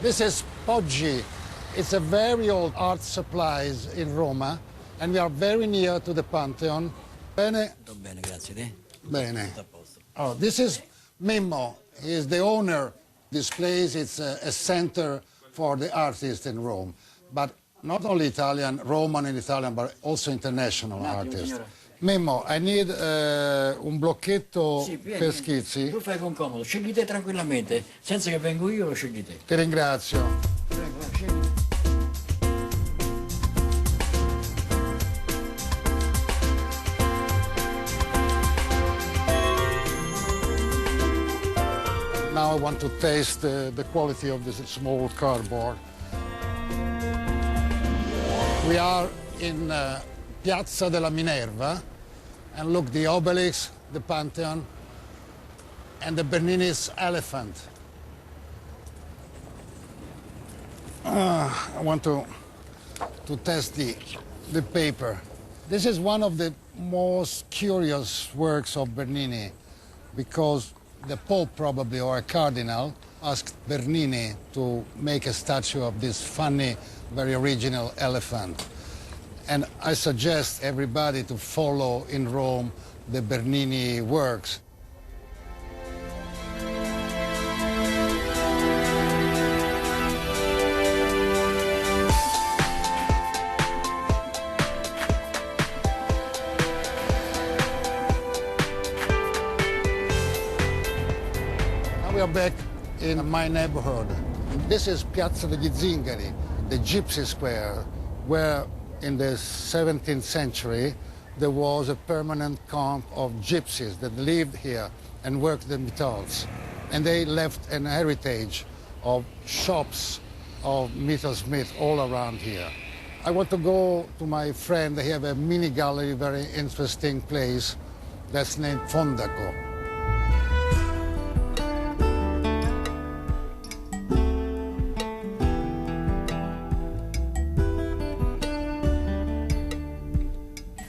This is Poggi. It's a very old art supplies in Roma, and we are very near to the Pantheon. Bene? Tutto bene, grazie. Te? Bene. Tutto a posto. Oh, this is Mimmo. He is the owner. This place is a center for the artists in Rome, but not only Italian, Roman and Italian, but also international artists. Signora. Mimmo, I need un blocchetto Sì, vieni, per vieni. schizzi. Tu fai con comodo, scegli te tranquillamente, senza che vengo io, lo scegli te. Ti ringrazio. Prego, vai, scegli. Now I want to taste the quality of this small cardboard. We are in Piazza della Minerva, and look, the obelisk, the Pantheon, and the Bernini's elephant. I want to test the paper. This is one of the most curious works of Bernini, because the Pope probably, or a cardinal, asked Bernini to make a statue of this funny, very original elephant. And I suggest everybody to follow in Rome the Bernini works. Now we are back in my neighborhood. This is Piazza degli Zingari, the Gypsy Square, where in the 17th century there was a permanent camp of gypsies that lived here and worked the metals. And they left an heritage of shops of metalsmith all around here. I want to go to my friend. They have a mini gallery, very interesting place that's named Fondaco.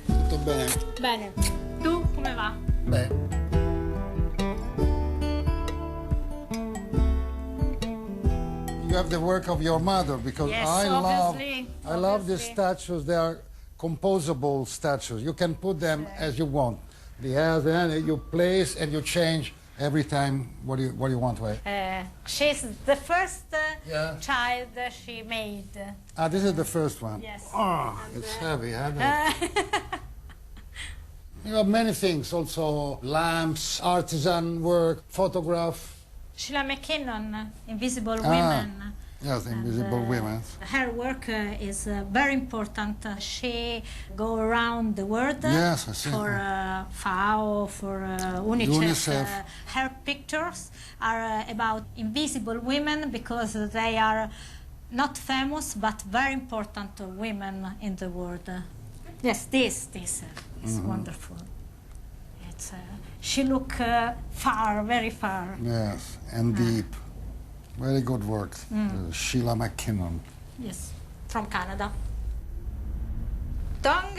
Tutto bene? Bene, tu come va? Beh. You have the work of your mother, because Yes, I obviously, love these obviously. statues. They are composable statues. You can put them as you want. The hairs, and you place and you change every time what you want to have. She's the first Yeah. child she made. Ah, this is the first one. Yes. Oh, And, it's heavy, huh? You have many things, also lamps, artisan work, photograph. Sheila McKinnon, Invisible Ah, Women. Yes, Invisible Women. Her work is very important. She go around the world Yes, I see. for FAO, for UNICEF. UNICEF. Her pictures are about invisible women because they are not famous but very important women in the world. Yes, this is wonderful. It's she look far, very far. Yes, and deep. Very good work. Sheila McKinnon. Yes, from Canada. Tongue,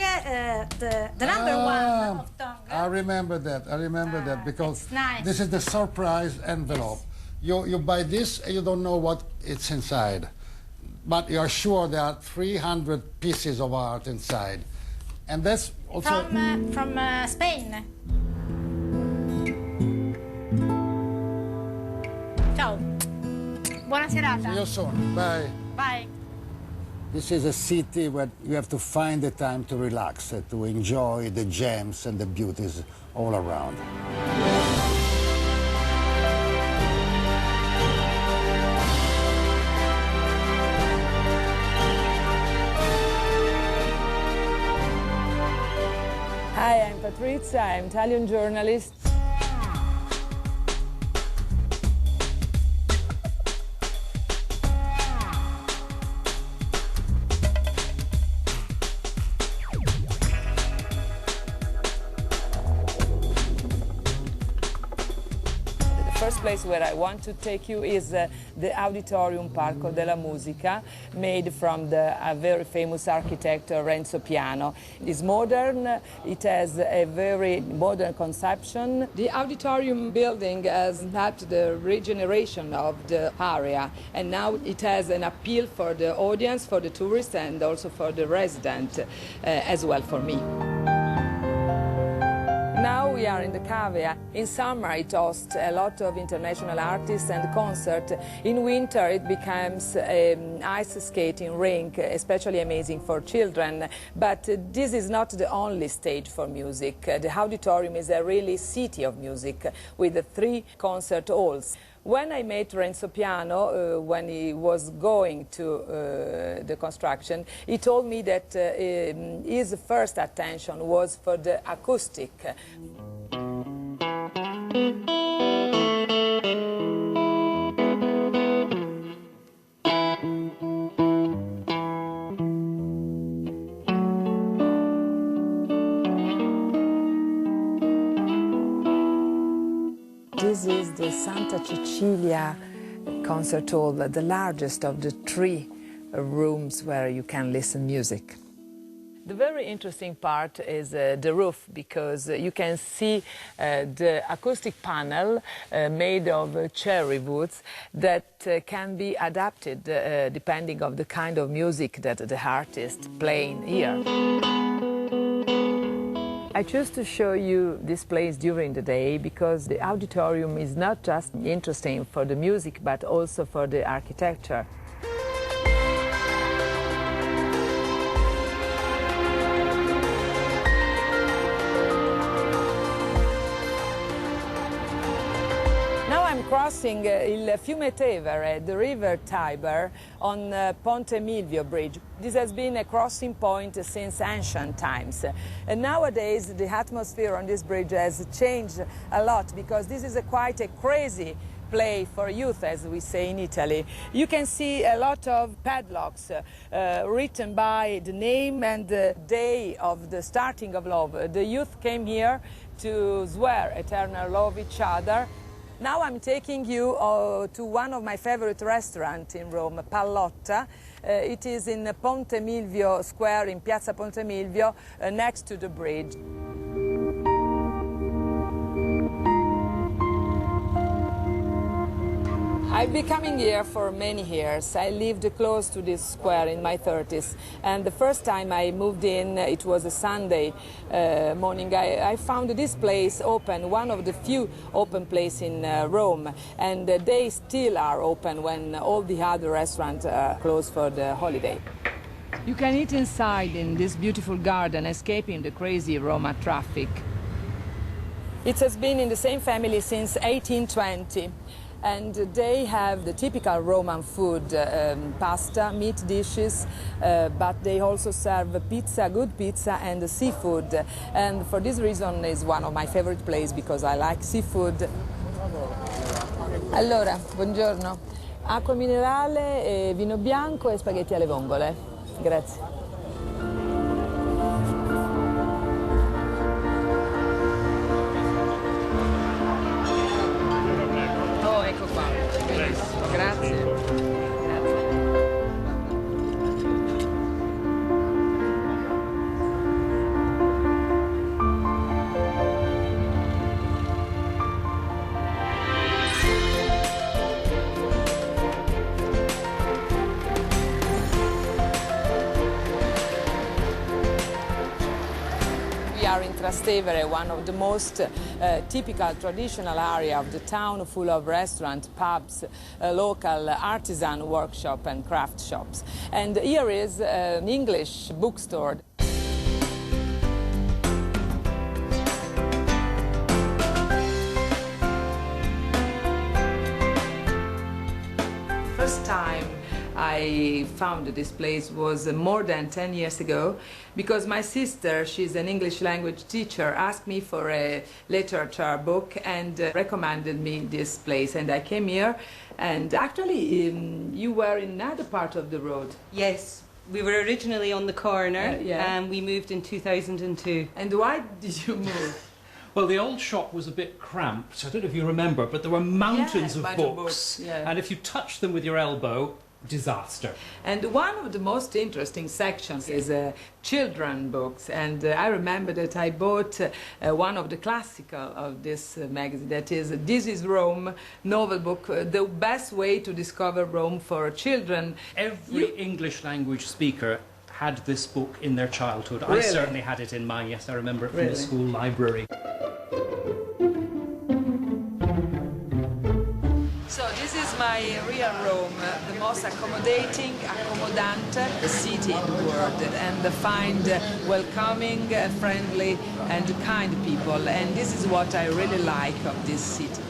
the number one of Tongue. I remember that. I remember that because it's nice. this is the surprise envelope. You buy this and you don't know what it's inside, but you are sure there are 300 pieces of art inside, and that's also From Spain. Ciao. Buona serata. See you soon. Bye. Bye. This is a city where you have to find the time to relax, to enjoy the gems and the beauties all around. Hi, I'm Patrizia, I'm Italian journalist. The first place where I want to take you is the Auditorium Parco della Musica, made from the very famous architect Renzo Piano. It's modern, it has a very modern conception. The auditorium building has helped the regeneration of the area, and now it has an appeal for the audience, for the tourists, and also for the resident, as well for me. Now we are in the Cavea. In summer it hosts a lot of international artists and concerts. In winter it becomes an ice skating rink, especially amazing for children. But this is not the only stage for music. The auditorium is a really city of music with 3 concert halls. When I met Renzo Piano, when he was going to the construction, he told me that his first attention was for the acoustic. This is the Santa Cecilia concert hall, the largest of the 3 rooms where you can listen music. The very interesting part is the roof, because you can see the acoustic panel made of cherry woods that can be adapted depending on the kind of music that the artist playing here. I choose to show you this place during the day because the auditorium is not just interesting for the music but also for the architecture. Crossing il Fiume Tevere, the river Tiber, on Ponte Milvio Bridge. This has been a crossing point since ancient times. And nowadays the atmosphere on this bridge has changed a lot because this is quite a crazy play for youth, as we say in Italy. You can see a lot of padlocks written by the name and the day of the starting of love. The youth came here to swear eternal love each other. Now I'm taking you to one of my favorite restaurants in Rome, Pallotta. It is in Ponte Milvio Square, in Piazza Ponte Milvio, next to the bridge. I've been coming here for many years. I lived close to this square in my 30s, and the first time I moved in, it was a Sunday morning. I found this place open, one of the few open places in Rome, and they still are open when all the other restaurants are closed for the holiday. You can eat inside in this beautiful garden, escaping the crazy Roma traffic. It has been in the same family since 1820. And they have the typical Roman food, pasta, meat dishes, but they also serve pizza, good pizza, and seafood. And for this reason is one of my favorite places because I like seafood. Allora, buongiorno. Acqua minerale, vino bianco e spaghetti alle vongole. Grazie. Grazie. We are in Trastevere, one of the most typical traditional area of the town, full of restaurants, pubs, local artisan workshop and craft shops. And here is an English bookstore. First time I found this place was more than 10 years ago because my sister, she's an English language teacher, asked me for a literature book and recommended me this place, and I came here. And actually you were in another part of the road. Yes, we were originally on the corner yeah. and we moved in 2002. And why did you move? Well, the old shop was a bit cramped. I don't know if you remember, but there were mountains of books. Yeah. And if you touched them with your elbow, disaster. And one of the most interesting sections is children books, and I remember that I bought one of the classical of this magazine, that is This is Rome novel book, the best way to discover Rome for children. Every English language speaker had this book in their childhood. Really? I certainly had it in mine, yes, I remember it from Really? the school library. So this is my real Rome, the most accommodating, accommodante city in the world, and find welcoming, friendly and kind people, and this is what I really like of this city.